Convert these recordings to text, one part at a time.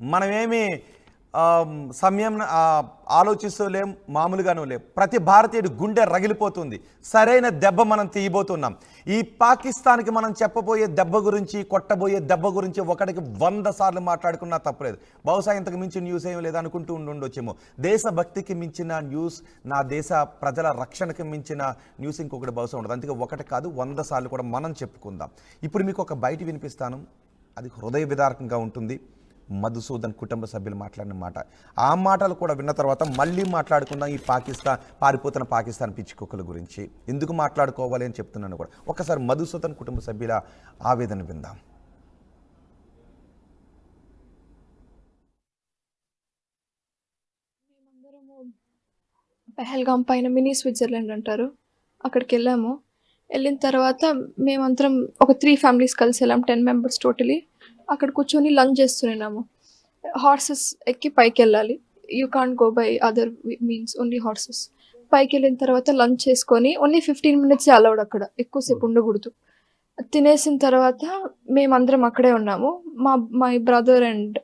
మనమేమి సమయం ఆలోచిస్తూ లేం, మామూలుగానూ లేం. ప్రతి భారతీయుడి గుండె రగిలిపోతుంది. సరైన దెబ్బ మనం తీయబోతున్నాం. ఈ పాకిస్తాన్కి మనం చెప్పబోయే దెబ్బ గురించి, కొట్టబోయే దెబ్బ గురించి ఒకటికి 100 సార్లు మాట్లాడుకున్నా తప్పలేదు. బహుశా ఇంతకు మించిన న్యూస్ ఏం లేదు అనుకుంటూ ఉండొచ్చేమో. దేశభక్తికి మించిన న్యూస్, నా దేశ ప్రజల రక్షణకి మించిన న్యూస్ ఇంకొకటి బహుశా ఉండదు. అందుకే ఒకటి కాదు 100 సార్లు కూడా మనం చెప్పుకుందాం. ఇప్పుడు మీకు ఒక బయట వినిపిస్తాను, అది హృదయ విదారకంగా ఉంటుంది. మధుసూదన్ కుటుంబ సభ్యులు మాట్లాడిన మాట. ఆ మాటలు కూడా విన్న తర్వాత మళ్ళీ మాట్లాడుకుందాం ఈ పారిపోతున్న పాకిస్తాన్ పిచ్చి కుక్కల గురించి. ఎందుకు మాట్లాడుకోవాలి అని చెప్తున్నాను కూడా. ఒకసారి మధుసూదన్ కుటుంబ సభ్యుల ఆవేదన విందాం. పెహల్గాం పైన మినీ స్విట్జర్లాండ్ అంటారు, అక్కడికి వెళ్ళాము. వెళ్ళిన తర్వాత మేమందరం ఒక 3 ఫ్యామిలీస్ కలిసి వెళ్ళాం, 10 మెంబర్స్ టోటలీ. అక్కడ కూర్చొని లంచ్ చేస్తున్నాము. హార్సెస్ ఎక్కి పైకి వెళ్ళాలి, you can't go by other means, only horses. పైకి వెళ్ళిన తర్వాత లంచ్ చేసుకొని ఓన్లీ 15 minutes అలౌడ్, అక్కడ ఎక్కువసేపు ఉండకూడదు. తినేసిన తర్వాత మేమందరం అక్కడే ఉన్నాము. My brother and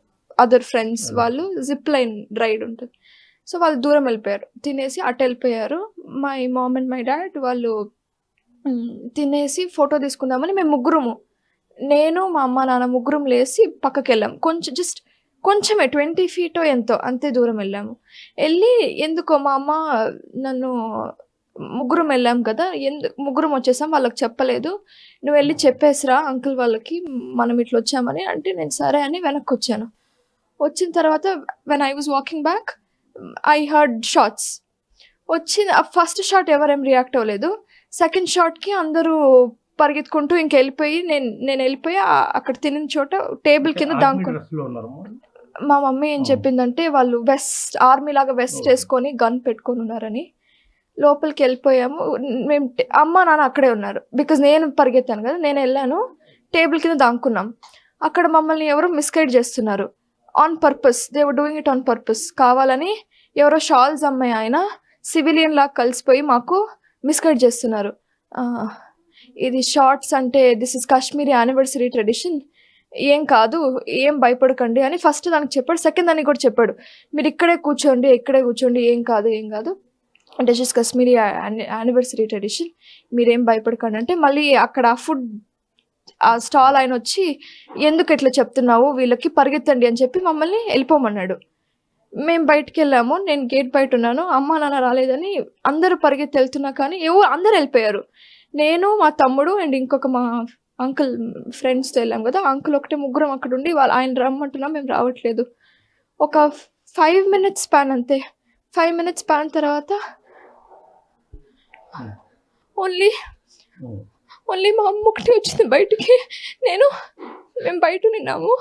other friends వాళ్ళు జిప్ లైన్ రైడ్ ఉంటుంది, సో వాళ్ళు దూరం వెళ్ళిపోయారు. తినేసి అటు వెళ్ళిపోయారు. My mom and my dad వాళ్ళు తినేసి ఫోటో తీసుకుందామని మేము ముగ్గురము, నేను మా అమ్మ నాన్న ముగ్గురం లేచి పక్కకి వెళ్ళాం. కొంచెమే 20 feet ఎంతో అంతే దూరం వెళ్ళాము. వెళ్ళి ఎందుకో మా అమ్మ నన్ను, ముగ్గురం వెళ్ళాం కదా, ముగ్గురం వచ్చేసాం, వాళ్ళకి చెప్పలేదు, నువ్వు వెళ్ళి చెప్పేసిరా అంకుల్ వాళ్ళకి మనం ఇట్లా వచ్చామని అంటే, నేను సరే అని వెనక్కి వచ్చాను. వచ్చిన తర్వాత when I was walking back I heard shots. First shot ఎవరేం రియాక్ట్ అవ్వలేదు. సెకండ్ షాట్కి అందరూ పరిగెత్తుకుంటూ వెళ్ళిపోయి నేను వెళ్ళిపోయి అక్కడ తినిన చోట టేబుల్ కింద దాంకున్నాను. మా మమ్మీ ఏం చెప్పిందంటే వాళ్ళు ఆర్మీ లాగా వెస్ట్ వేసుకొని గన్ పెట్టుకొని ఉన్నారని. లోపలికి వెళ్ళిపోయాము మేము, అమ్మ నాన్న అక్కడే ఉన్నారు, బికాజ్ నేను పరిగెత్తాను కదా, నేను వెళ్ళాను. టేబుల్ కింద దాంకున్నాం. అక్కడ మమ్మల్ని ఎవరో మిస్గైడ్ చేస్తున్నారు, on purpose, they were doing it on purpose. కావాలని ఎవరో షాల్స్ అమ్మాయి ఆయన సివిలియన్ లాగా కలిసిపోయి మాకు మిస్గైడ్ చేస్తున్నారు. ఇది షార్ట్స్ అంటే this is Kashmiri anniversary tradition, ఏం కాదు, ఏం భయపడకండి అని ఫస్ట్ దానికి చెప్పాడు. సెకండ్ దానికి కూడా చెప్పాడు, మీరు ఇక్కడే కూర్చోండి, ఏం కాదు this is Kashmiri anniversary tradition, మీరేం భయపడకండి అంటే, మళ్ళీ అక్కడ ఆ స్టాల్ ఆయన వచ్చి ఎందుకు ఇట్లా చెప్తున్నావు వీళ్ళకి, పరిగెత్తండి అని చెప్పి మమ్మల్ని వెళ్ళిపోమన్నాడు. మేము బయటికి వెళ్ళాము, నేను గేట్ బయట ఉన్నాను, అమ్మ నాన్న రాలేదని అందరూ పరిగెత్తి వెళ్తున్నా కానీ అందరూ వెళ్ళిపోయారు. నేను మా తమ్ముడు అండ్ ఇంకొక మా అంకుల్ ఫ్రెండ్స్తో వెళ్ళాం కదా, అంకుల్ ఒకటే ముగ్గురం అక్కడ ఉండి ఆయన రమ్మంటున్నాం, మేము రావట్లేదు. ఒక 5 minutes స్పాన్ అంతే. 5 minutes స్పాన్ తర్వాత ఓన్లీ మా అమ్మ ఒకటే వచ్చింది బయటికి. మేము బయట నిన్నాము,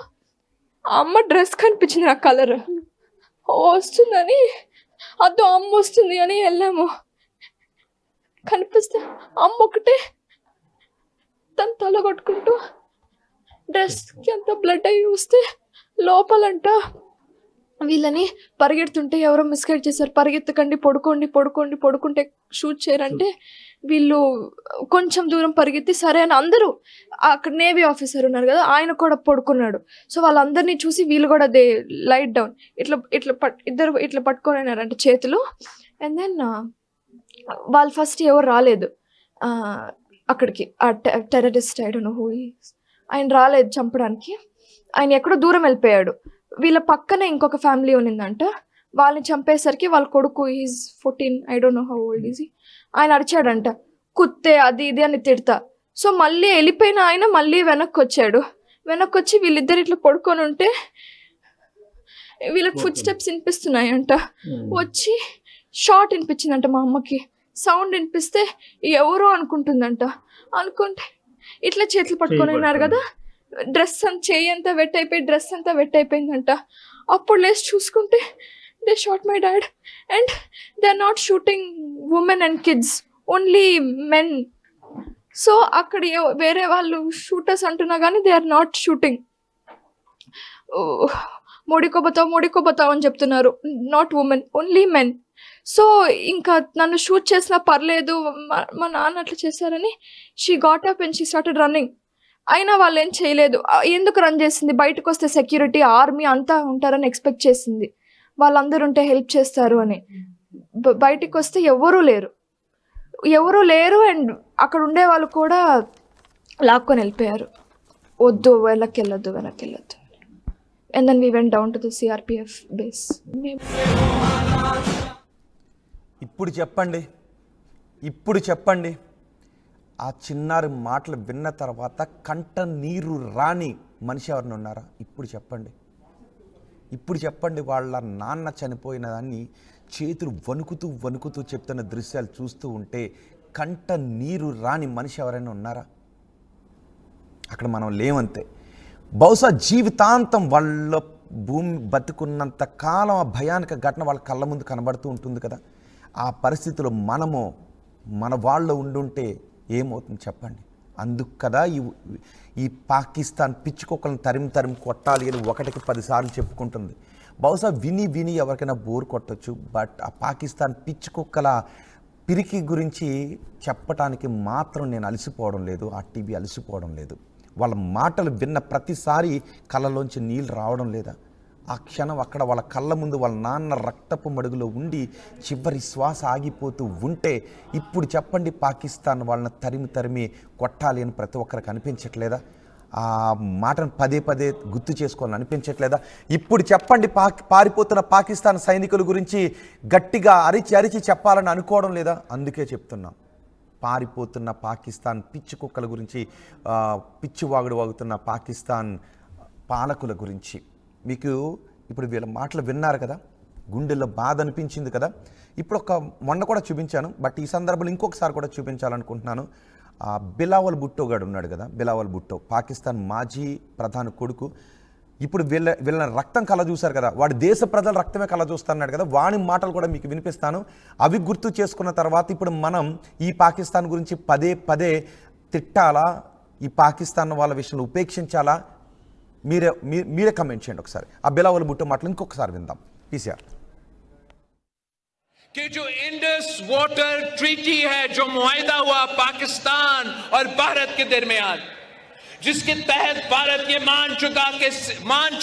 ఆ అమ్మ డ్రెస్ కనిపించింది, నా కలర్ వస్తుందని, అదో అమ్మ వస్తుంది అని వెళ్ళాము. కనిపిస్తే అమ్మ ఒకటే తను తల కొట్టుకుంటూ డ్రెస్కి అంత బ్లడ్ అయ్యి వస్తే లోపలంట వీళ్ళని పరిగెడుతుంటే ఎవరో మిస్గైడ్ చేశారు, పరిగెత్తకండి, పడుకుంటే షూట్ చేయరంటే వీళ్ళు కొంచెం దూరం పరిగెత్తి సరే అని అందరూ, అక్కడ నేవీ ఆఫీసర్ ఉన్నారు కదా ఆయన కూడా పడుకున్నాడు. సో వాళ్ళందరినీ చూసి వీళ్ళు కూడా దే లైట్ డౌన్, ఇద్దరు ఇట్లా పట్టుకొని చేతులు. అండ్ దెన్ వాళ్ళు ఫస్ట్ ఎవరు రాలేదు అక్కడికి, ఆ terrorist I don't know who is, ఆయన రాలేదు చంపడానికి, ఆయన ఎక్కడో దూరం వెళ్ళిపోయాడు. వీళ్ళ పక్కనే ఇంకొక ఫ్యామిలీ ఉన్నిందంట, వాళ్ళని చంపేసరికి వాళ్ళ కొడుకు is 14, I don't know how old is, ఆయన అరిచాడంట కుత్తే అది ఇది అని తిడతా. సో మళ్ళీ వెళ్ళిపోయిన ఆయన మళ్ళీ వెనక్కి వచ్చి వీళ్ళిద్దరు ఇట్లా పడుకొని ఉంటే వీళ్ళకి ఫుడ్ స్టెప్స్ వినిపిస్తున్నాయంట. వచ్చి షార్ట్ వినిపించిందంట, మా అమ్మకి సౌండ్ వినిపిస్తే ఎవరో అనుకుంటే ఇట్లా చేతులు పట్టుకొని ఉన్నారు కదా, డ్రెస్ చెయ్యి అంతా వెట్ అయిపోయి డ్రెస్ అంతా వెట్ అయిపోయిందంట. అప్పుడు లేచి చూసుకుంటే they shot my dad and they are not shooting women and kids, only men. So అక్కడ వేరే వాళ్ళు షూటర్స్ అంటున్నా కానీ దే ఆర్ నాట్ షూటింగ్. మోడీకోబతావు అని చెప్తున్నారు, not women, only men. So ఇంకా నన్ను షూట్ చేసినా పర్లేదు, మా నాన్న అట్లా చేశారని she got up and she started running. అయినా వాళ్ళు ఏం చేయలేదు. ఎందుకు రన్ చేసింది? బయటకు వస్తే సెక్యూరిటీ, ఆర్మీ అంతా ఉంటారని ఎక్స్పెక్ట్ చేసింది. వాళ్ళందరూ ఉంటే హెల్ప్ చేస్తారు అని. బయటికి వస్తే ఎవరూ లేరు. అండ్ అక్కడ ఉండే వాళ్ళు కూడా లాక్కొని వెళ్ళిపోయారు. వద్దు, వెనక్కి వెళ్ళొద్దు. And then we went down to the CRPF base. ఇప్పుడు చెప్పండి ఆ చిన్నారి మాటలు విన్న తర్వాత కంట నీరు రాని మనిషి ఎవరిని ఉన్నారా? ఇప్పుడు చెప్పండి వాళ్ళ నాన్న చనిపోయిన దాన్ని చేతులు వణుకుతూ చెప్తున్న దృశ్యాలు చూస్తూ ఉంటే కంట నీరు రాని మనిషి ఎవరైనా ఉన్నారా? అక్కడ మనం లేవంతే. బహుశా జీవితాంతం వాళ్ళ భూమి బతుకున్నంత కాలం ఆ భయానక ఘటన వాళ్ళ కళ్ళ ముందు కనబడుతూ ఉంటుంది కదా. ఆ పరిస్థితిలో మనము మన వాళ్ళు ఉండుంటే ఏమవుతుంది చెప్పండి. అందుకు కదా ఈ పాకిస్తాన్ పిచ్చుకొక్కలను తరిమి కొట్టాలి అని 1కి 10 సార్లు చెప్పుకుంటుంది. బహుశా విని ఎవరికైనా బోర్ కొట్టచ్చు. బట్ ఆ పాకిస్తాన్ పిచ్చుకొక్కల పిరికి గురించి చెప్పటానికి మాత్రం నేను అలసిపోవడం లేదు, ఆ టీవీ అలసిపోవడం లేదు. వాళ్ళ మాటలు విన్న ప్రతిసారి కళ్ళలోంచి నీళ్ళు రావడం లేదా? ఆ క్షణం అక్కడ వాళ్ళ కళ్ళ ముందు వాళ్ళ నాన్న రక్తపు మడుగులో ఉండి చివరి శ్వాస ఆగిపోతూ ఉంటే ఇప్పుడు చెప్పండి పాకిస్తాన్ వాళ్ళని తరిమి కొట్టాలి అని ప్రతి ఒక్కరికి అనిపించట్లేదా? ఆ మాటను పదే గుర్తు చేసుకోవాలని అనిపించట్లేదా? ఇప్పుడు చెప్పండి పారిపోతున్న పాకిస్తాన్ సైనికుల గురించి గట్టిగా అరిచి చెప్పాలని అనుకోవడం లేదా? అందుకే చెప్తున్నాం, పారిపోతున్న పాకిస్తాన్ పిచ్చి కుక్కల గురించి, పిచ్చివాగుడు వాగుతున్న పాకిస్తాన్ పాలకుల గురించి. మీకు ఇప్పుడు వీళ్ళ మాటలు విన్నారు కదా, గుండెల్లో బాధ అనిపించింది కదా. ఇప్పుడు మొన్న కూడా చూపించాను, బట్ ఈ సందర్భంలో ఇంకొకసారి కూడా చూపించాలనుకుంటున్నాను. బిలావల్ భుట్టో గాడు ఉన్నాడు కదా, బిలావల్ భుట్టో పాకిస్తాన్ మాజీ ప్రధాని కొడుకు. ఇప్పుడు వీళ్ళ రక్తం కళ్ళ చూశారు కదా, వాడి దేశ ప్రజల రక్తమే కళ్ళ చూస్తున్నాడు కదా, వాని మాటలు కూడా మీకు వినిపిస్తాను. అవి గుర్తు చేసుకున్న తర్వాత ఇప్పుడు మనం ఈ పాకిస్తాన్ గురించి పదే తిట్టాలా, ఈ పాకిస్తాన్ వాళ్ళ విషయంలో ఉపేక్షించాలా? మీరే కమెంట్ చేయండి ఒకసారి. ఆ బిలావల్ భుట్టో మాటలు ఇంకొకసారి విందాం. పీసీఆర్ कि जो इंडस वाटर ट्रीटी है, जो मुआहिदा हुआ पाकिस्तान और भारत के दरमियान, जिसके तहत भारत ये मान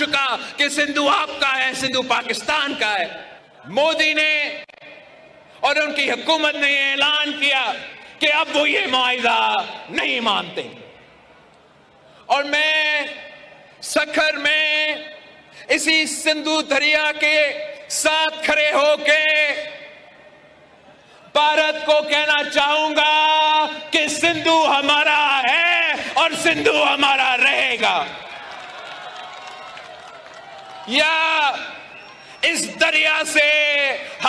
चुका कि सिंधु आपका है, सिंधु पाकिस्तान का है। मोदी ने और उनकी हुकूमत ने ऐलान किया कि अब वो ये मुआहिदा नहीं मानते। और मैं सखर में इसी सिंधु दरिया के साथ खड़े होके भारत को कहना चाहूंगा कि सिंधु हमारा है और सिंधु हमारा रहेगा। या इस दरिया से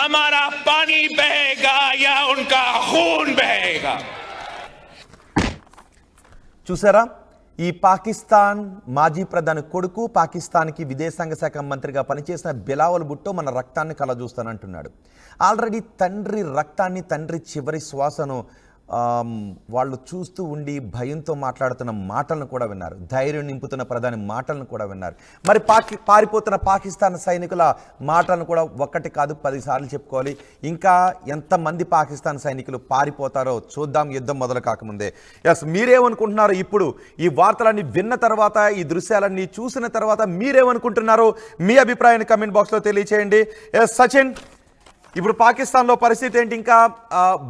हमारा पानी बहेगा या उनका खून बहेगा। చూసారా, ఈ పాకిస్తాన్ మాజీ ప్రధాని కొడుకు, పాకిస్తాన్కి విదేశాంగ శాఖ మంత్రిగా పనిచేసిన బిలావల్ భుట్టో మన రక్తాన్ని కలజూస్తానంటున్నాడు. ఆల్రెడీ తండ్రి రక్తాన్ని, తండ్రి చివరి శ్వాసను వాళ్ళు చూస్తూ ఉండి భయంతో మాట్లాడుతున్న మాటలను కూడా విన్నారు, ధైర్యం నింపుతున్న ప్రధాని మాటలను కూడా విన్నారు. మరి పారిపోతున్న పాకిస్తాన్ సైనికుల మాటలను కూడా 1 కాదు 10 సార్లు చెప్పుకోవాలి. ఇంకా ఎంతమంది పాకిస్తాన్ సైనికులు పారిపోతారో చూద్దాం, యుద్ధం మొదలు కాకముందే. ఎస్, మీరేమనుకుంటున్నారు? ఇప్పుడు ఈ వార్తలన్నీ విన్న తర్వాత, ఈ దృశ్యాలన్నీ చూసిన తర్వాత మీరేమనుకుంటున్నారు? మీ అభిప్రాయాన్ని కమెంట్ బాక్స్లో తెలియచేయండి. ఎస్ సచిన్, ఇప్పుడు పాకిస్తాన్లో పరిస్థితి ఏంటి? ఇంకా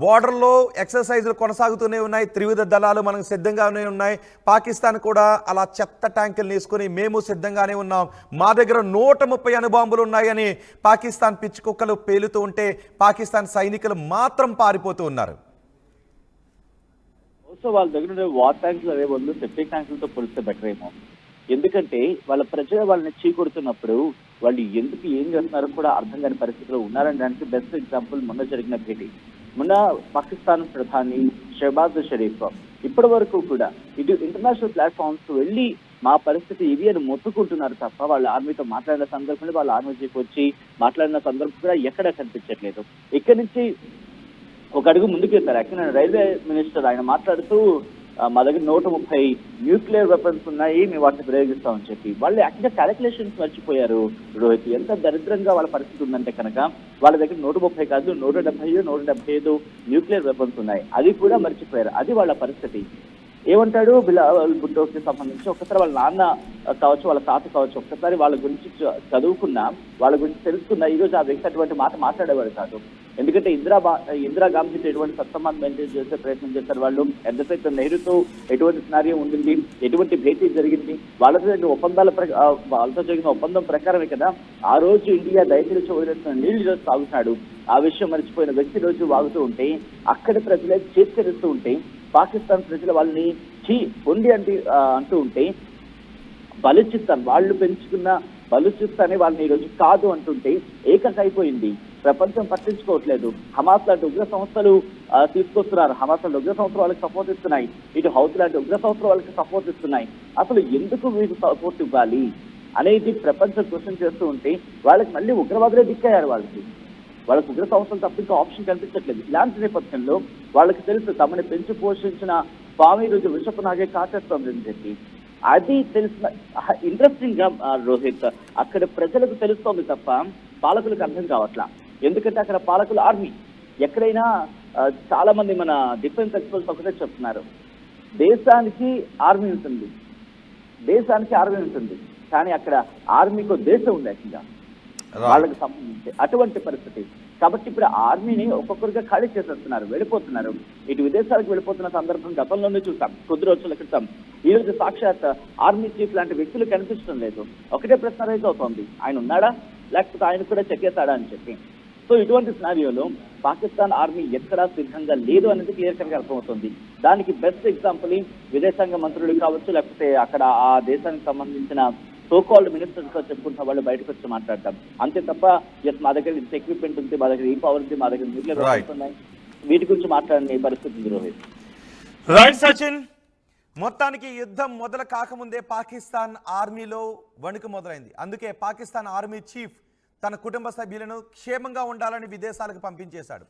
బోర్డర్లో ఎక్సర్సైజులు కొనసాగుతూనే ఉన్నాయి, త్రివిధ దళాలు మనకు సిద్ధంగానే ఉన్నాయి. పాకిస్తాన్ కూడా అలా చెత్త ట్యాంకులు తీసుకొని మేము సిద్ధంగానే ఉన్నాం, మా దగ్గర 130 అణుబాంబులు ఉన్నాయని పాకిస్తాన్ పిచ్చి కుక్కలు పేలుతూ ఉంటే పాకిస్తాన్ సైనికులు మాత్రం పారిపోతూ ఉన్నారు. వాళ్ళ దగ్గర వార్ ట్యాంకులు అవే బదులు సెప్టిక్ ట్యాంకులతో పోలిస్తే బెటర్ ఏమో. ఎందుకంటే వాళ్ళ ప్రజలు వాళ్ళని చీకొడుతున్నప్పుడు వాళ్ళు ఎందుకు ఏం చేస్తున్నారో కూడా అర్థం కాని పరిస్థితిలో ఉన్నారని దానికి బెస్ట్ ఎగ్జాంపుల్ మొన్న జరిగిన భేటీ. మొన్న పాకిస్తాన్ ప్రధాని షహబాజ్ షరీఫ్ ఇప్పటి వరకు కూడా ఇటు ఇంటర్నేషనల్ ప్లాట్ఫామ్స్ వెళ్ళి మా పరిస్థితి ఇది అని మొత్తుకుంటున్నారు తప్ప వాళ్ళ ఆర్మీతో మాట్లాడిన సందర్భంలో వాళ్ళ ఆర్మీ చీఫ్ వచ్చి మాట్లాడిన సందర్భం కూడా ఎక్కడా కనిపించట్లేదు. ఇక్కడి నుంచి ఒక అడుగు ముందుకు వెళ్తారు. యాక్చువల్లీ రైల్వే మినిస్టర్ ఆయన మాట్లాడుతూ మా దగ్గర 130 న్యూక్లియర్ వెపన్స్ ఉన్నాయి, మేము వాటిని ప్రయోగిస్తామని చెప్పి వాళ్ళు యాక్చువల్గా క్యాలిక్యులేషన్స్ మర్చిపోయారు రోహిత్. ఎంత దరిద్రంగా వాళ్ళ పరిస్థితి ఉందంటే కనుక వాళ్ళ దగ్గర 130 కాదు 170, 175 న్యూక్లియర్ వెపన్స్ ఉన్నాయి, అది కూడా మర్చిపోయారు. అది వాళ్ళ పరిస్థితి. ఏమంటాడు బిలావల్ భుట్టోకి సంబంధించి ఒక్కసారి వాళ్ళ నాన్న కావచ్చు, వాళ్ళ తాత కావచ్చు, ఒక్కసారి వాళ్ళ గురించి చదువుకున్నా, వాళ్ళ గురించి తెలుసుకున్నా ఈ రోజు ఆ వ్యక్తి అటువంటి మాట మాట్లాడేవాడు కాదు. ఎందుకంటే ఇందిరాగాంధీతో ఎటువంటి సత్సంబంధం మెయింటైన్ చేసే ప్రయత్నం చేశారు వాళ్ళు. ఎంతసేపు నెహ్రూతో ఎటువంటి సినారియో ఉండింది, ఎటువంటి భేటీ జరిగింది, వాళ్ళతో జరిగిన ఒప్పందం ప్రకారమే కదా ఆ రోజు ఇండియా దయచేసి వదిలేస్తున్న నీళ్ళు ఈరోజు తాగుతున్నాడు. ఆ విషయం మర్చిపోయిన వ్యక్తి రోజు వాగుతూ ఉంటే, అక్కడి ప్రజలే చేస్తూ ఉంటే, పాకిస్తాన్ ప్రజలు వాళ్ళని పొండి అంటూ ఉంటే, బలూచిస్తాన్ వాళ్ళు పెంచుకున్న బలూచిస్తాన్ వాళ్ళని ఈ రోజు కాదు అంటుంటే ఏకైపోయింది. ప్రపంచం పట్టించుకోవట్లేదు. హమాస్ లాంటి ఉగ్ర సంస్థలు తీసుకొస్తున్నారు, హమాస్ లాంటి ఉగ్ర సంస్థలు వాళ్ళకి సపోర్ట్ ఇస్తున్నాయి, ఇటు హౌస్ లాంటి ఉగ్ర సంస్థలు వాళ్ళకి సపోర్ట్ ఇస్తున్నాయి. అసలు ఎందుకు వీళ్ళు సపోర్ట్ ఇవ్వాలి అనేది ప్రపంచం క్వశ్చన్ చేస్తూ ఉంటే, వాళ్ళకి మళ్ళీ ఉగ్రవాదులే దిక్కయ్యారు. వాళ్ళకి ఉగ్ర సంస్థలు తప్ప ఇంకా ఆప్షన్ కనిపించట్లేదు. ఇలాంటి నేపథ్యంలో వాళ్ళకి తెలుసు తమని పెంచి పోషించిన స్వామి రోజు విషపు నాగే కాచేస్తోంది అని చెప్పి. అది తెలిసిన ఇంట్రెస్టింగ్ గా రోహిత్, అక్కడ ప్రజలకు తెలుస్తోంది తప్ప పాలకులకు అర్థం కావట్లా. ఎందుకంటే అక్కడ పాలకులు ఆర్మీ. ఎక్కడైనా చాలా మంది మన డిఫెన్స్ ఎక్స్పర్ట్స్ ఒకటే చెప్తున్నారు, దేశానికి ఆర్మీ ఉంటుంది, కానీ అక్కడ ఆర్మీకి దేశం ఉంది యాక్చువల్గా వాళ్ళకి సంబంధించి అటువంటి పరిస్థితి. కాబట్టి ఇప్పుడు ఆర్మీని ఒక్కొక్కరిగా ఖాళీ చేసేస్తున్నారు, వెళ్ళిపోతున్నారు. ఇటు విదేశాలకు వెళ్ళిపోతున్న సందర్భం గతంలోనే చూసాం, కొద్ది రోజుల క్రితం. ఈ రోజు సాక్షాత్ ఆర్మీ చీఫ్ లాంటి వ్యక్తులు కనిపించడం లేదు. ఒకటే ప్రశ్న రైజ్ అవుతోంది, ఆయన ఉన్నాడా లేకపోతే ఆయన కూడా చెక్కేస్తాడా అని చెప్పి. సో ఇటువంటి సినారియోలో పాకిస్తాన్ ఆర్మీ ఎక్కడా సిద్ధంగా లేదు అనేది క్లియర్ కట్గా అర్థమవుతుంది. దానికి బెస్ట్ ఎగ్జాంపుల్ విదేశాంగ మంత్రులు కావచ్చు, లేకపోతే అక్కడ ఆ దేశానికి సంబంధించిన సోకాల్డ్ మినిస్టర్స్ గా చెప్పుకుంటున్న వాళ్ళు బయటకు వచ్చి మాట్లాడతాం. అంతే తప్ప మా దగ్గర ఇంత ఎక్విప్మెంట్ ఉంది, మా దగ్గర ఈ పవర్ ఉంది, మా దగ్గర న్యూక్లియర్ వెపన్స్ ఉన్నాయి, వీటి గురించి మాట్లాడే పరిస్థితి ఉంది రోహిత్. రైట్ సచిన్, మొత్తానికి యుద్ధం మొదలు కాకముందే పాకిస్తాన్ ఆర్మీలో వణుకు మొదలైంది. అందుకే పాకిస్తాన్ ఆర్మీ చీఫ్ తన కుటుంబ సభ్యులను క్షేమంగా ఉండాలని విదేశాలకు పంపించేశాడు.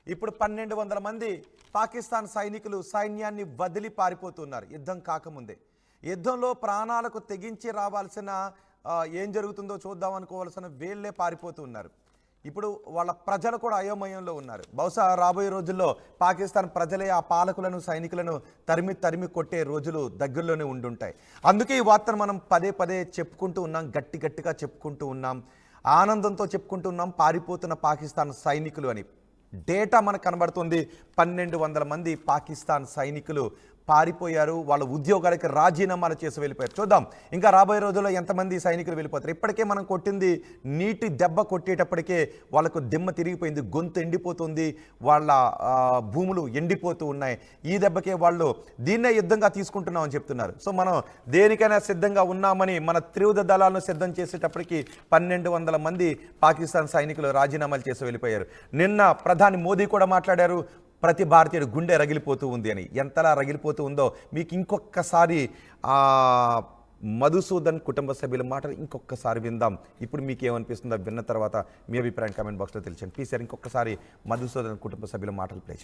ఇప్పుడు 1200 మంది పాకిస్తాన్ సైనికులు సైన్యాన్ని వదిలి పారిపోతున్నారు యుద్ధం కాకముందే. యుద్ధంలో ప్రాణాలకు తెగించి రావాల్సిన ఏం జరుగుతుందో చూద్దాం అనుకోవాల్సిన వీళ్ళే పారిపోతున్నారు. ఇప్పుడు వాళ్ళ ప్రజలు కూడా అయోమయంలో ఉన్నారు. బహుశా రాబోయే రోజుల్లో పాకిస్తాన్ ప్రజలే ఆ పాలకులను సైనికులను తరిమి కొట్టే రోజులు దగ్గరలోనే ఉండుంటాయి. అందుకే ఈ వార్తను మనం పదే చెప్పుకుంటూ ఉన్నాం, గట్టిగా చెప్పుకుంటూ ఉన్నాం, ఆనందంతో చెప్పుకుంటూ ఉన్నాం పారిపోతున్న పాకిస్తాన్ సైనికులు అని. డేటా మనకు కనబడుతుంది, 1200 మంది పాకిస్తాన్ సైనికులు పారిపోయారు, వాళ్ళ ఉద్యోగాలకి రాజీనామాలు చేసి వెళ్ళిపోయారు. చూద్దాం ఇంకా రాబోయే రోజుల్లో ఎంతమంది సైనికులు వెళ్ళిపోతారు. ఇప్పటికే మనం కొట్టింది నీటి దెబ్బ కొట్టేటప్పటికే వాళ్ళకు దిమ్మ తిరిగిపోయింది, గొంతు ఎండిపోతుంది, వాళ్ళ భూములు ఎండిపోతూ ఉన్నాయి. ఈ దెబ్బకే వాళ్ళు దీన్నే యుద్ధంగా తీసుకుంటున్నామని చెప్తున్నారు. సో మనం దేనికైనా సిద్ధంగా ఉన్నామని మన త్రివిధ దళాలను సిద్ధం చేసేటప్పటికి 1200 మంది పాకిస్తాన్ సైనికులు రాజీనామాలు చేసి వెళ్ళిపోయారు. నిన్న ప్రధాని మోదీ కూడా మాట్లాడారు, ప్రతి భారతీయుడు గుండె రగిలిపోతూ ఉంది అని. ఎంతలా రగిలిపోతూ ఉందో మీకు ఇంకొకసారి మధుసూదన్ కుటుంబ సభ్యుల మాటలు ఇంకొకసారి విందాం. ఇప్పుడు మీకు ఏమనిపిస్తుందో విన్న తర్వాత మీ అభిప్రాయం కామెంట్ బాక్స్లో తెలియచేయండి. ప్లీజ్ సార్ ఇంకొకసారి మధుసూదన్ కుటుంబ సభ్యుల మాటలు ప్లే చేయండి.